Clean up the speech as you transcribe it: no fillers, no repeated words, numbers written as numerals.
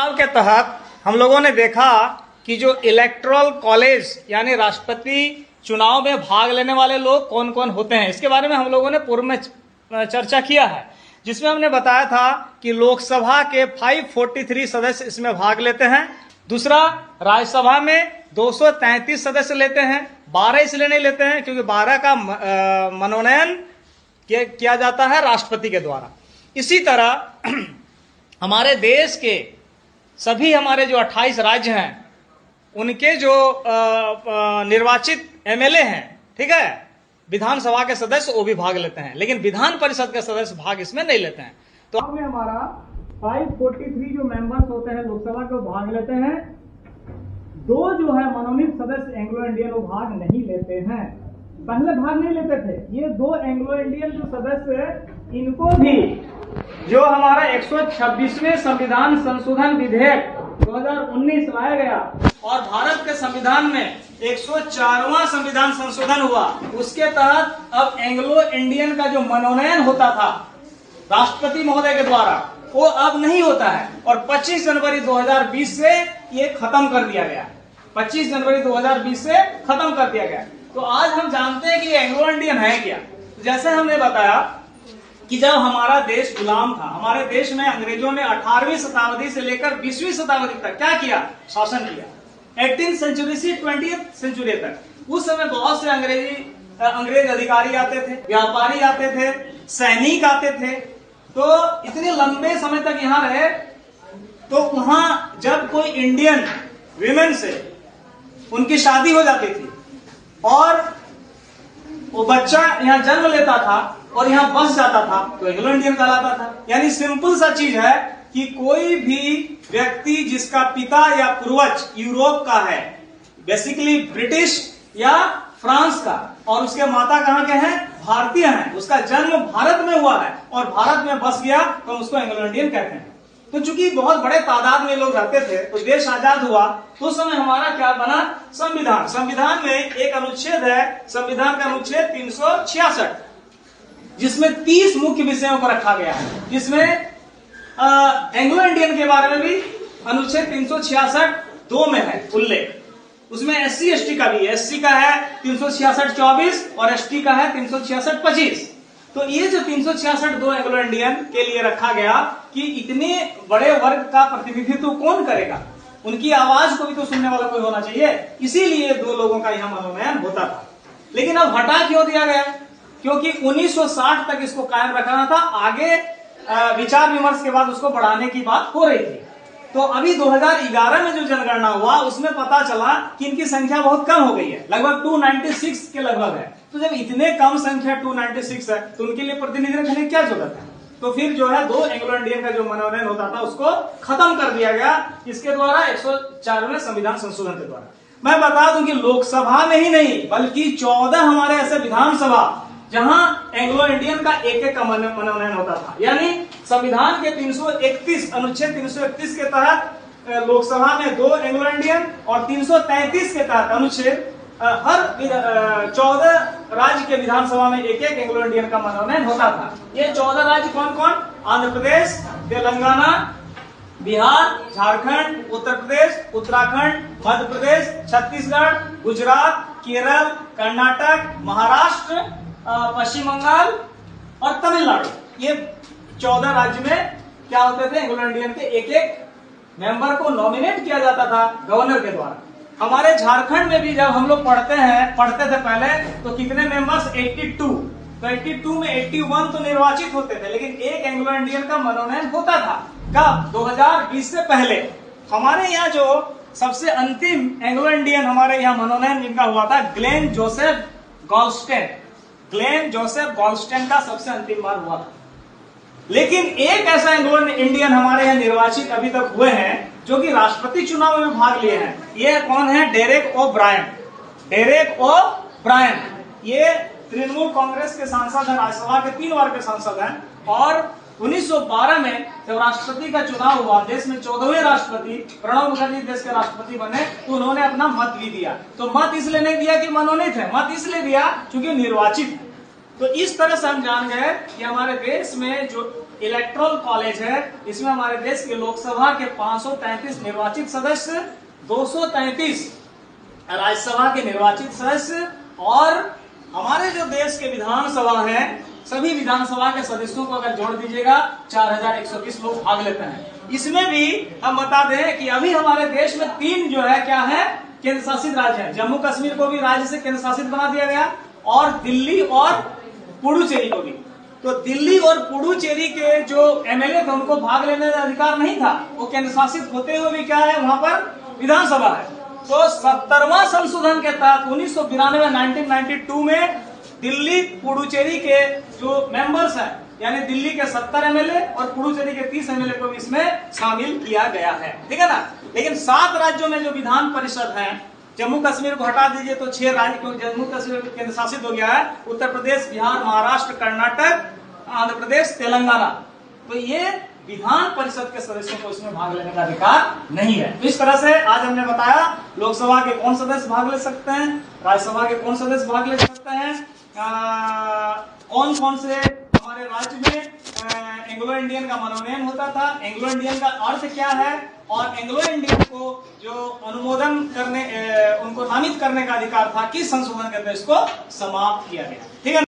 चुनाव के तहत हम लोगों ने देखा कि जो इलेक्टोरल कॉलेज यानी राष्ट्रपति चुनाव में भाग लेने वाले लोग कौन कौन होते हैं, इसके बारे में हम लोगों ने पूर्व में चर्चा किया है, जिसमें हमने बताया था कि लोकसभा के 543 सदस्य इसमें भाग लेते हैं। दूसरा, राज्यसभा में 233 सदस्य लेते हैं। 12 इसलिए नहीं लेते हैं क्योंकि 12 का मनोनयन किया जाता है राष्ट्रपति के द्वारा। इसी तरह हमारे देश के सभी हमारे जो 28 राज्य हैं उनके जो निर्वाचित एमएलए हैं, ठीक है, विधानसभा के सदस्य वो भी भाग लेते हैं, लेकिन विधान परिषद के सदस्य भाग इसमें नहीं लेते हैं। तो में हमारा 543 जो मेंबर्स होते हैं लोकसभा के, वो भाग लेते हैं। 2 जो है मनोनीत सदस्य एंग्लो इंडियन वो भाग नहीं लेते हैं, पहले भाग नहीं लेते थे। ये 2 एंग्लो इंडियन जो सदस्य इनको भी जो हमारा 126वें संविधान संशोधन विधेयक 2019 लाया गया और भारत के संविधान में 104वां संविधान संशोधन हुआ, उसके तहत अब एंग्लो इंडियन का जो मनोनयन होता था राष्ट्रपति महोदय के द्वारा वो अब नहीं होता है और 25 जनवरी 2020 से ये खत्म कर दिया गया। 25 जनवरी 2020 से खत्म कर दिया गया। तो आज हम जानते हैं कि एंग्लो इंडियन है क्या। जैसे हमने बताया कि जब हमारा देश गुलाम था, हमारे देश में अंग्रेजों ने 18वीं शताब्दी से लेकर 20वीं शताब्दी तक क्या किया, शासन किया। 18th सेंचुरी से 20th सेंचुरी तक उस समय बहुत से अंग्रेज अधिकारी आते थे, व्यापारी आते थे, सैनिक आते थे। तो इतने लंबे समय तक यहाँ रहे। तो वहां जब कोई इंडियन विमेन से उनकी शादी हो जाती थी और वो बच्चा यहाँ जन्म लेता था और यहाँ बस जाता था तो एंग्लो इंडियन कहलाता था। यानी सिंपल सा चीज है कि कोई भी व्यक्ति जिसका पिता या पूर्वज यूरोप का है, बेसिकली ब्रिटिश या फ्रांस का, और उसके माता कहाँ के हैं, भारतीय हैं, उसका जन्म भारत में हुआ है और भारत में बस गया तो हम उसको एंग्लो इंडियन कहते हैं। तो चूंकि बहुत बड़े तादाद में लोग रहते थे तो देश आजाद हुआ तो उस समय हमारा क्या बना, संविधान। संविधान में एक अनुच्छेद है, संविधान का अनुच्छेद 366, जिसमें 30 मुख्य विषयों को रखा गया है, जिसमें एंग्लो इंडियन के बारे में भी अनुच्छेद 366(2) में है उल्लेख। उसमें SC ST का भी, SC का है 366(24) और ST का है 366(25). तो ये जो 366(2) एंग्लो इंडियन के लिए रखा गया कि इतने बड़े वर्ग का प्रतिनिधित्व कौन करेगा, उनकी आवाज को भी तो सुनने वाला कोई होना चाहिए, इसीलिए 2 लोगों का यहाँ मनोनयन होता था। लेकिन अब हटा क्यों दिया गया, क्योंकि 1960 तक इसको कायम रखना था। आगे विचार विमर्श के बाद उसको बढ़ाने की बात हो रही थी। तो अभी 2011 में जो जनगणना हुआ उसमें पता चला कि इनकी संख्या बहुत कम हो गई है, लगभग 296 के लगभग है। तो जब इतने कम संख्या 296 है तो उनके लिए प्रतिनिधि रखने की क्या जरूरत है। तो फिर जो है 2 एंग्लो इंडियन का जो मनोनयन होता था उसको खत्म कर दिया गया, इसके द्वारा 104वें संविधान संशोधन के द्वारा। मैं बता दूं कि लोकसभा में ही नहीं बल्कि 14 हमारे ऐसे विधानसभा जहां एंग्लो इंडियन का एक का मनोनयन होता था। यानी संविधान के 331 अनुच्छेद 331 के तहत लोकसभा में 2 एंग्लो इंडियन और 333 के तहत अनुच्छेद हर 14 राज्य के विधानसभा में एक एंग्लो इंडियन का मनोनयन होता था। ये 14 राज्य कौन कौन, आंध्र प्रदेश, तेलंगाना, बिहार, झारखंड, उत्तर प्रदेश, उत्तराखंड, मध्य प्रदेश, छत्तीसगढ़, गुजरात, केरल, कर्नाटक, महाराष्ट्र, पश्चिम बंगाल और तमिलनाडु। ये 14 राज्य में क्या होते थे, एंग्लो इंडियन के एक मेंबर को नॉमिनेट किया जाता था गवर्नर के द्वारा। हमारे झारखंड में भी जब हम लोग पढ़ते थे पहले तो कितने मेंबर्स, 82। तो 82 में 81 तो निर्वाचित होते थे, लेकिन एक एंग्लो इंडियन का मनोनयन होता था। कब, 2020 से पहले। हमारे यहाँ जो सबसे अंतिम एंग्लो इंडियन हमारे यहाँ मनोनयन जिनका हुआ था, ग्लेन जोसेफ गॉल्स्टेन का सबसे अंतिम बार हुआ था। लेकिन एक ऐसा एंग्लो इंडियन हमारे यहाँ निर्वाचित अभी तक हुए हैं जो कि राष्ट्रपति चुनाव में भाग लिए हैं। ये कौन है, डेरेक ओ ब्रायन। ये तृणमूल कांग्रेस के सांसद हैं, राज्यसभा के 3 बार के सांसद हैं। और 1912 में जब राष्ट्रपति का चुनाव हुआ, देश में 14वें राष्ट्रपति प्रणब मुखर्जी देश के राष्ट्रपति बने, तो उन्होंने अपना मत भी दिया। तो मत इसलिए नहीं दिया कि मनोनीत है, मत इसलिए दिया क्योंकि निर्वाचित है। तो इस तरह से हम जान गए कि हमारे देश में जो इलेक्टोरल कॉलेज है, इसमें हमारे देश के लोकसभा के 533 निर्वाचित सदस्य, 233 राज्यसभा के निर्वाचित सदस्य और हमारे जो देश के विधानसभा है, सभी विधानसभा के सदस्यों को अगर जोड़ दीजिएगा 4120 लोग भाग लेते हैं। इसमें भी हम बता दें कि अभी हमारे देश में 3 जो है क्या है, केंद्र शासित राज्य है। जम्मू कश्मीर को भी राज्य से केंद्र शासित बना दिया गया और दिल्ली और पुडुचेरी को भी। तो दिल्ली और पुडुचेरी के जो एमएलए थे उनको भाग लेने का अधिकार नहीं था, वो केंद्र शासित होते हुए भी क्या है, वहां पर विधानसभा है। तो 70वां संशोधन के तहत 1992 में दिल्ली पुडुचेरी के जो मेंबर्स हैं, यानी दिल्ली के 70 एमएलए और पुडुचेरी के 30 एमएलए को भी इसमें शामिल किया गया है, ठीक है ना। लेकिन 7 राज्यों में जो विधान परिषद है, जम्मू कश्मीर को हटा दीजिए तो 6 राज्य, क्योंकि जम्मू कश्मीर केंद्र शासित हो गया है, उत्तर प्रदेश, बिहार, महाराष्ट्र, कर्नाटक, आंध्र प्रदेश, तेलंगाना। तो ये विधान परिषद के सदस्यों को इसमें भाग लेने का अधिकार नहीं है। तो इस तरह से आज हमने बताया लोकसभा के कौन सदस्य भाग ले सकते हैं, राज्यसभा के कौन सदस्य भाग ले सकते हैं, कौन कौन से हमारे राज्य में एंग्लो इंडियन का मनोनयन होता था, एंग्लो इंडियन का अर्थ क्या है, और एंग्लो इंडियन को जो अनुमोदन करने, उनको नामित करने का अधिकार था, किस संशोधन के तहत इसको समाप्त किया गया, ठीक है।